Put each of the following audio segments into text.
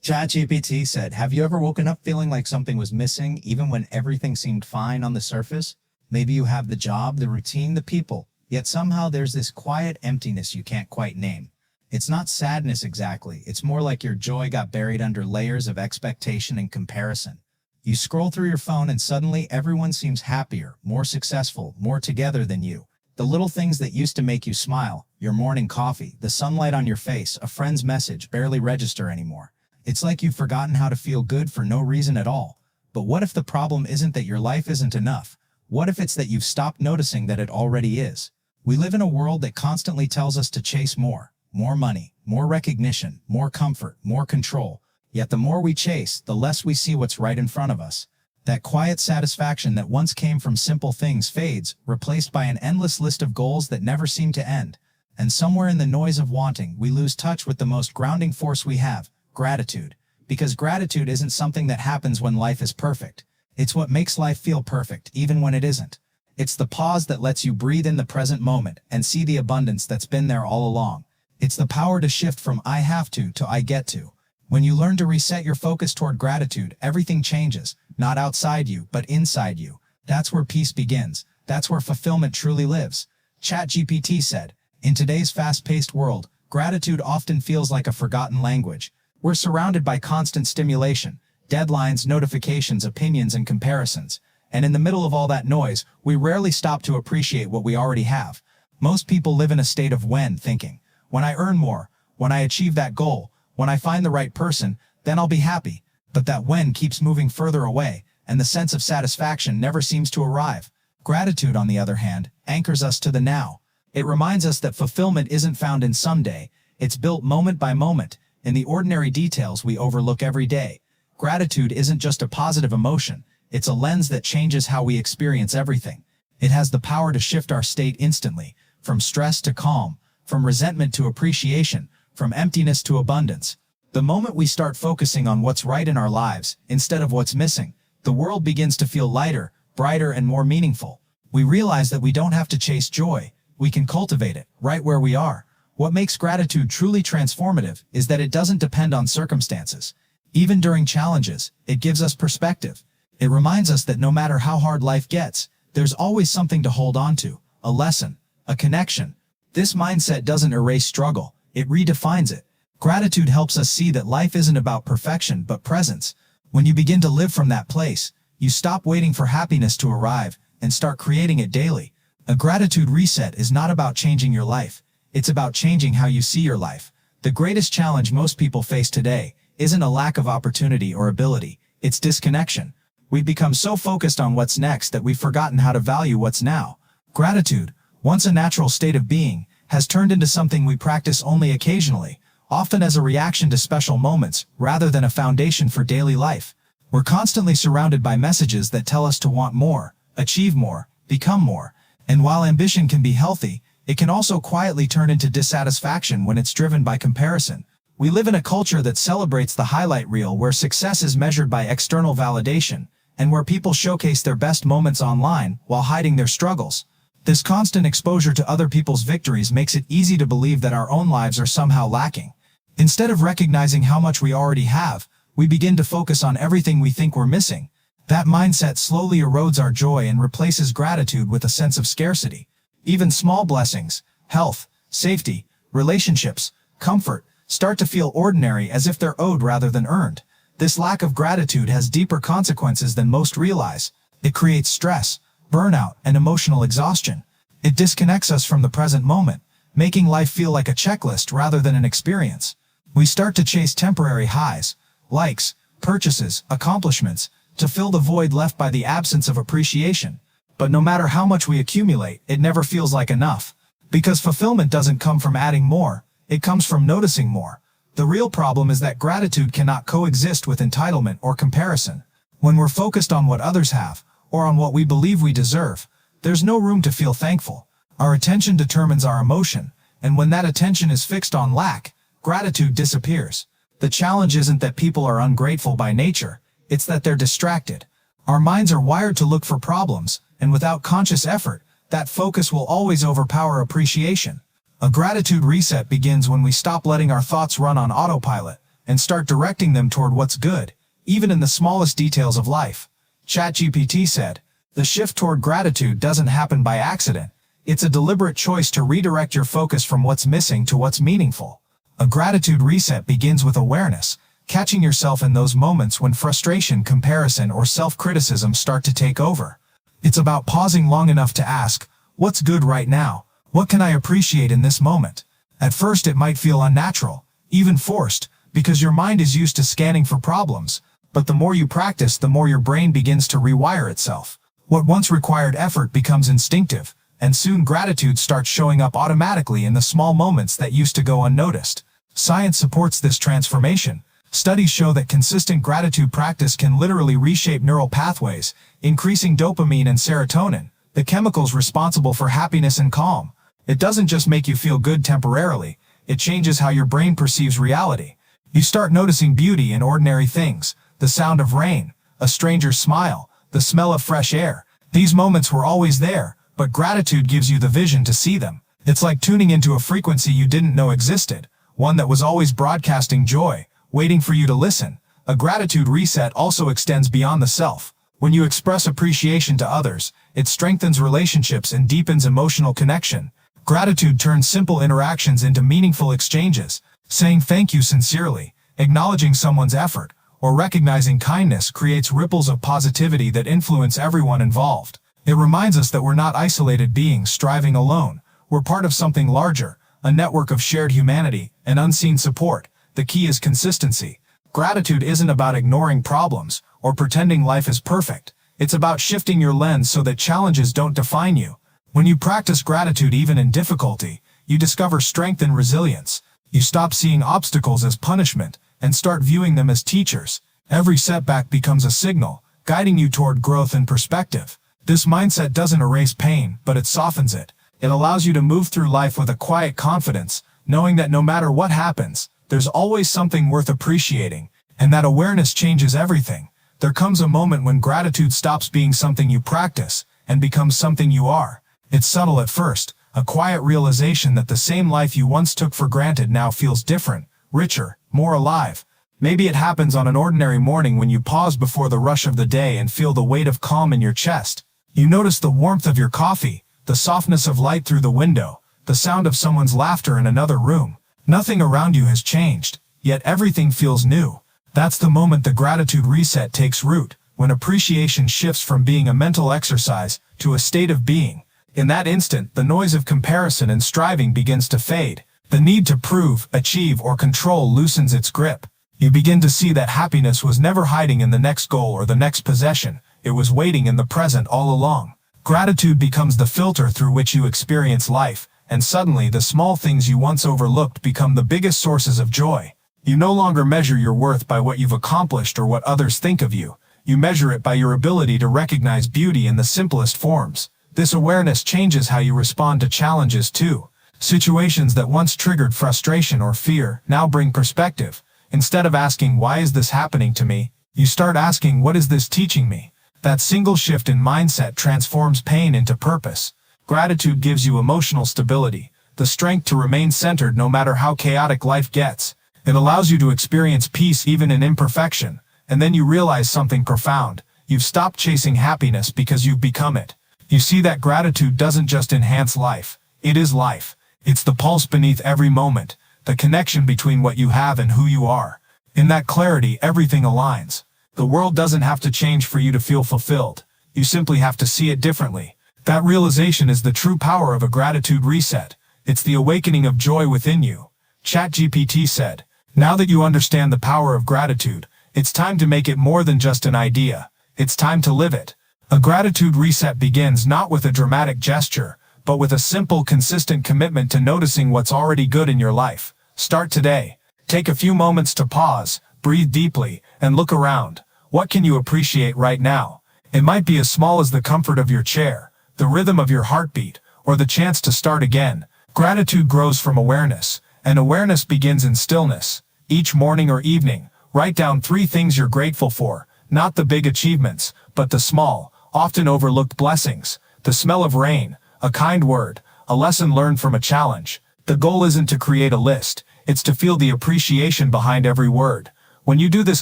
ChatGPT said, have you ever woken up feeling like something was missing, even when everything seemed fine on the surface? Maybe you have the job, the routine, the people, yet somehow there's this quiet emptiness you can't quite name. It's not sadness exactly, it's more like your joy got buried under layers of expectation and comparison. You scroll through your phone and suddenly everyone seems happier, more successful, more together than you. The little things that used to make you smile, your morning coffee, the sunlight on your face, a friend's message, barely register anymore. It's like you've forgotten how to feel good for no reason at all. But what if the problem isn't that your life isn't enough? What if it's that you've stopped noticing that it already is? We live in a world that constantly tells us to chase more money, more recognition, more comfort, more control. Yet the more we chase, the less we see what's right in front of us. That quiet satisfaction that once came from simple things fades, replaced by an endless list of goals that never seem to end. And somewhere in the noise of wanting, we lose touch with the most grounding force we have: gratitude. Because gratitude isn't something that happens when life is perfect. It's what makes life feel perfect, even when it isn't. It's the pause that lets you breathe in the present moment and see the abundance that's been there all along. It's the power to shift from I have to I get to. When you learn to reset your focus toward gratitude, everything changes, not outside you, but inside you. That's where peace begins. That's where fulfillment truly lives. ChatGPT said, in today's fast-paced world, gratitude often feels like a forgotten language. We're surrounded by constant stimulation, deadlines, notifications, opinions, and comparisons. And in the middle of all that noise, we rarely stop to appreciate what we already have. Most people live in a state of when thinking. When I earn more, when I achieve that goal, when I find the right person, then I'll be happy. But that when keeps moving further away, and the sense of satisfaction never seems to arrive. Gratitude, on the other hand, anchors us to the now. It reminds us that fulfillment isn't found in someday. It's built moment by moment, in the ordinary details we overlook every day. Gratitude isn't just a positive emotion. It's a lens that changes how we experience everything. It has the power to shift our state instantly, from stress to calm, from resentment to appreciation, from emptiness to abundance. The moment we start focusing on what's right in our lives, instead of what's missing, the world begins to feel lighter, brighter, and more meaningful. We realize that we don't have to chase joy. We can cultivate it, right where we are. What makes gratitude truly transformative is that it doesn't depend on circumstances. Even during challenges, it gives us perspective. It reminds us that no matter how hard life gets, there's always something to hold on to, a lesson, a connection. This mindset doesn't erase struggle, it redefines it. Gratitude helps us see that life isn't about perfection but presence. When you begin to live from that place, you stop waiting for happiness to arrive and start creating it daily. A gratitude reset is not about changing your life, it's about changing how you see your life. The greatest challenge most people face today isn't a lack of opportunity or ability, it's disconnection. We've become so focused on what's next that we've forgotten how to value what's now. Gratitude, once a natural state of being, has turned into something we practice only occasionally, often as a reaction to special moments rather than a foundation for daily life. We're constantly surrounded by messages that tell us to want more, achieve more, become more. And while ambition can be healthy, it can also quietly turn into dissatisfaction when it's driven by comparison. We live in a culture that celebrates the highlight reel, where success is measured by external validation, and where people showcase their best moments online while hiding their struggles. This constant exposure to other people's victories makes it easy to believe that our own lives are somehow lacking. Instead of recognizing how much we already have, we begin to focus on everything we think we're missing. That mindset slowly erodes our joy and replaces gratitude with a sense of scarcity. Even small blessings, health, safety, relationships, comfort, start to feel ordinary, as if they're owed rather than earned. This lack of gratitude has deeper consequences than most realize. It creates stress, burnout, and emotional exhaustion. It disconnects us from the present moment, making life feel like a checklist rather than an experience. We start to chase temporary highs, likes, purchases, accomplishments, to fill the void left by the absence of appreciation. But no matter how much we accumulate, it never feels like enough. Because fulfillment doesn't come from adding more, it comes from noticing more. The real problem is that gratitude cannot coexist with entitlement or comparison. When we're focused on what others have, or on what we believe we deserve, there's no room to feel thankful. Our attention determines our emotion, and when that attention is fixed on lack, gratitude disappears. The challenge isn't that people are ungrateful by nature, it's that they're distracted. Our minds are wired to look for problems, and without conscious effort, that focus will always overpower appreciation. A gratitude reset begins when we stop letting our thoughts run on autopilot and start directing them toward what's good, even in the smallest details of life. ChatGPT said, "The shift toward gratitude doesn't happen by accident. It's a deliberate choice to redirect your focus from what's missing to what's meaningful." A gratitude reset begins with awareness, catching yourself in those moments when frustration, comparison, or self-criticism start to take over. It's about pausing long enough to ask, what's good right now? What can I appreciate in this moment? At first it might feel unnatural, even forced, because your mind is used to scanning for problems. But the more you practice, the more your brain begins to rewire itself. What once required effort becomes instinctive, and soon gratitude starts showing up automatically in the small moments that used to go unnoticed. Science supports this transformation. Studies show that consistent gratitude practice can literally reshape neural pathways, increasing dopamine and serotonin, the chemicals responsible for happiness and calm. It doesn't just make you feel good temporarily, it changes how your brain perceives reality. You start noticing beauty in ordinary things, the sound of rain, a stranger's smile, the smell of fresh air. These moments were always there, but gratitude gives you the vision to see them. It's like tuning into a frequency you didn't know existed, one that was always broadcasting joy, waiting for you to listen. A gratitude reset also extends beyond the self. When you express appreciation to others, it strengthens relationships and deepens emotional connection. Gratitude turns simple interactions into meaningful exchanges. Saying thank you sincerely, acknowledging someone's effort, or recognizing kindness creates ripples of positivity that influence everyone involved. It reminds us that we're not isolated beings striving alone. We're part of something larger, a network of shared humanity and unseen support. The key is consistency. Gratitude isn't about ignoring problems or pretending life is perfect. It's about shifting your lens so that challenges don't define you. When you practice gratitude even in difficulty, you discover strength and resilience. You stop seeing obstacles as punishment and start viewing them as teachers. Every setback becomes a signal, guiding you toward growth and perspective. This mindset doesn't erase pain, but it softens it. It allows you to move through life with a quiet confidence, knowing that no matter what happens, there's always something worth appreciating, and that awareness changes everything. There comes a moment when gratitude stops being something you practice and becomes something you are. It's subtle at first, a quiet realization that the same life you once took for granted now feels different, richer, more alive. Maybe it happens on an ordinary morning when you pause before the rush of the day and feel the weight of calm in your chest. You notice the warmth of your coffee, the softness of light through the window, the sound of someone's laughter in another room. Nothing around you has changed, yet everything feels new. That's the moment the gratitude reset takes root, when appreciation shifts from being a mental exercise to a state of being. In that instant, the noise of comparison and striving begins to fade. The need to prove, achieve, or control loosens its grip. You begin to see that happiness was never hiding in the next goal or the next possession. It was waiting in the present all along. Gratitude becomes the filter through which you experience life, and suddenly the small things you once overlooked become the biggest sources of joy. You no longer measure your worth by what you've accomplished or what others think of you. You measure it by your ability to recognize beauty in the simplest forms. This awareness changes how you respond to challenges too. Situations that once triggered frustration or fear now bring perspective. Instead of asking, "Why is this happening to me?" you start asking, "What is this teaching me?" That single shift in mindset transforms pain into purpose. Gratitude gives you emotional stability, the strength to remain centered no matter how chaotic life gets. It allows you to experience peace even in imperfection, and then you realize something profound. You've stopped chasing happiness because you've become it. You see that gratitude doesn't just enhance life, it is life. It's the pulse beneath every moment, the connection between what you have and who you are. In that clarity, everything aligns. The world doesn't have to change for you to feel fulfilled. You simply have to see it differently. That realization is the true power of a gratitude reset. It's the awakening of joy within you. ChatGPT said, "Now that you understand the power of gratitude, it's time to make it more than just an idea. It's time to live it." A gratitude reset begins not with a dramatic gesture, but with a simple, consistent commitment to noticing what's already good in your life. Start today. Take a few moments to pause, breathe deeply, and look around. What can you appreciate right now? It might be as small as the comfort of your chair, the rhythm of your heartbeat, or the chance to start again. Gratitude grows from awareness, and awareness begins in stillness. Each morning or evening, write down 3 things you're grateful for, not the big achievements, but the small, often overlooked blessings. The smell of rain, a kind word, a lesson learned from a challenge. The goal isn't to create a list, It's to feel the appreciation behind every word. When you do this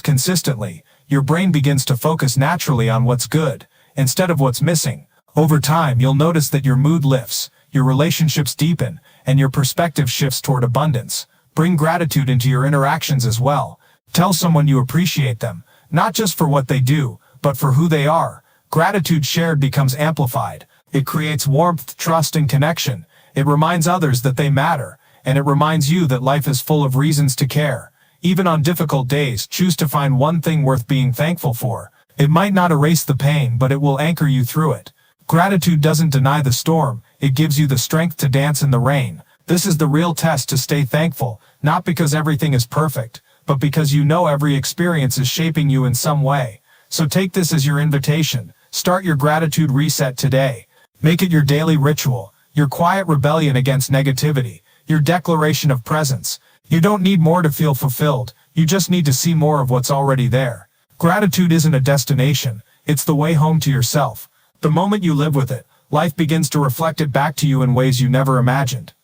consistently, your brain begins to focus naturally on what's good, instead of what's missing. Over time, you'll notice that your mood lifts, your relationships deepen, and your perspective shifts toward abundance. Bring gratitude into your interactions as well. Tell someone you appreciate them, not just for what they do, but for who they are. Gratitude shared becomes amplified. It creates warmth, trust, and connection. It reminds others that they matter, and it reminds you that life is full of reasons to care. Even on difficult days, choose to find one thing worth being thankful for. It might not erase the pain, but it will anchor you through it. Gratitude doesn't deny the storm, it gives you the strength to dance in the rain. This is the real test to stay thankful, not because everything is perfect, but because you know every experience is shaping you in some way. So take this as your invitation. Start your gratitude reset today. Make it your daily ritual, your quiet rebellion against negativity, your declaration of presence. You don't need more to feel fulfilled, you just need to see more of what's already there. Gratitude isn't a destination, it's the way home to yourself. The moment you live with it, life begins to reflect it back to you in ways you never imagined.